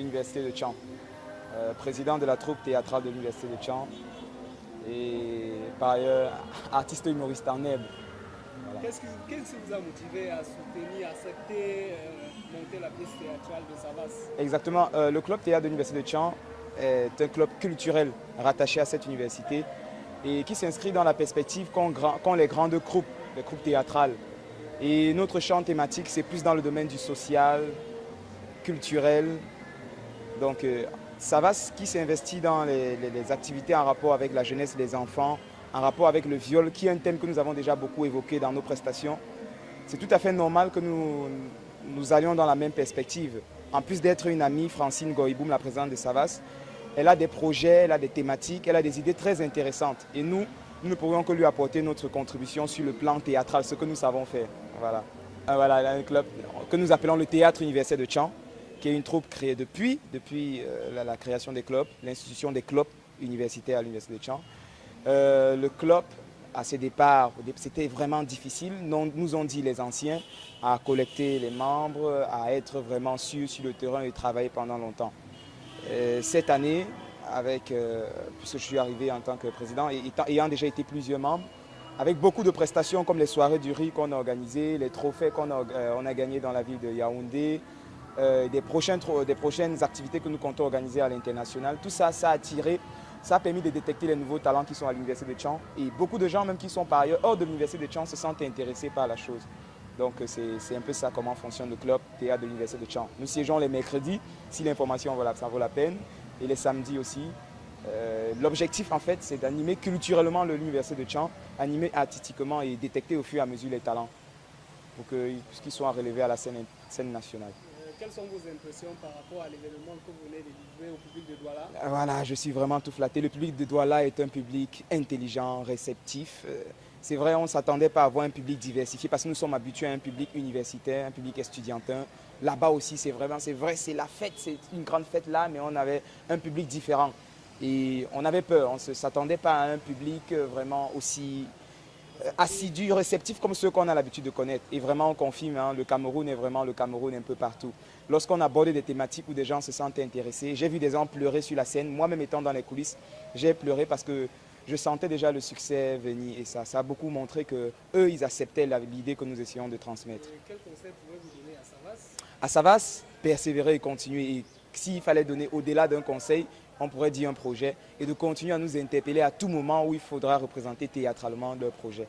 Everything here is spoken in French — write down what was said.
l'Université de Caen, président de la troupe théâtrale de l'Université de Caen et par ailleurs artiste humoriste en herbe. Voilà. Qu'est-ce qui vous a motivé à soutenir, à accepter, monter la pièce théâtrale de Savas? Exactement, le club théâtre de l'Université de Caen est un club culturel rattaché à cette université et qui s'inscrit dans la perspective qu'ont les grandes troupes, les troupes théâtrales. Et notre champ thématique, c'est plus dans le domaine du social, culturel. Donc, Savas qui s'investit dans les activités en rapport avec la jeunesse et les enfants, en rapport avec le viol, qui est un thème que nous avons déjà beaucoup évoqué dans nos prestations. C'est tout à fait normal que nous allions dans la même perspective. En plus d'être une amie, Francine Goïboum, la présidente de Savas, elle a des projets, elle a des thématiques, elle a des idées très intéressantes. Et nous ne pourrions que lui apporter notre contribution sur le plan théâtral, ce que nous savons faire. Voilà. Voilà, il y a un club que nous appelons le Théâtre Universitaire de Caen, qui est une troupe créée depuis la création des clubs, l'institution des clubs universitaires à l'Université de Caen. Le club, à ses départs, c'était vraiment difficile. Nous ont dit les anciens à collecter les membres, à être vraiment sur le terrain et travailler pendant longtemps. Cette année, puisque je suis arrivé en tant que président, ayant déjà été plusieurs membres, avec beaucoup de prestations comme les soirées du riz qu'on a organisées, les trophées qu'on a gagnés dans la ville de Yaoundé, des prochaines activités que nous comptons organiser à l'international. Tout ça, ça a permis de détecter les nouveaux talents qui sont à l'Université de Caen. Et beaucoup de gens, même qui sont par ailleurs hors de l'Université de Caen, se sentent intéressés par la chose. Donc c'est un peu ça comment fonctionne le club théâtre de l'Université de Caen. Nous siégeons les mercredis, si l'information ça vaut la peine, et les samedis aussi. L'objectif en fait, c'est d'animer culturellement l'Université de Caen, animer artistiquement et détecter au fur et à mesure les talents pour qu'ils soient relevés à la scène nationale. Quelles sont vos impressions par rapport à l'événement que vous venez de livrer au public de Douala? Voilà, je suis vraiment tout flatté. Le public de Douala est un public intelligent, réceptif. C'est vrai, on ne s'attendait pas à avoir un public diversifié parce que nous sommes habitués à un public universitaire, un public estudiantin. Là-bas aussi, c'est vrai, c'est la fête, c'est une grande fête là, mais on avait un public différent. Et on avait peur, on ne s'attendait pas à un public vraiment aussi assidu, réceptif comme ceux qu'on a l'habitude de connaître. Et vraiment, on confirme, hein, le Cameroun est vraiment le Cameroun un peu partout. Lorsqu'on aborde des thématiques où des gens se sentent intéressés, j'ai vu des gens pleurer sur la scène. Moi-même étant dans les coulisses, j'ai pleuré parce que je sentais déjà le succès venir. Et ça a beaucoup montré qu'eux, ils acceptaient l'idée que nous essayons de transmettre. Et quel conseil pouvez-vous donner à Savas? À Savas, persévérer et continuer. Et s'il fallait donner au-delà d'un conseil, on pourrait dire un projet, et de continuer à nous interpeller à tout moment où il faudra représenter théâtralement leur projet.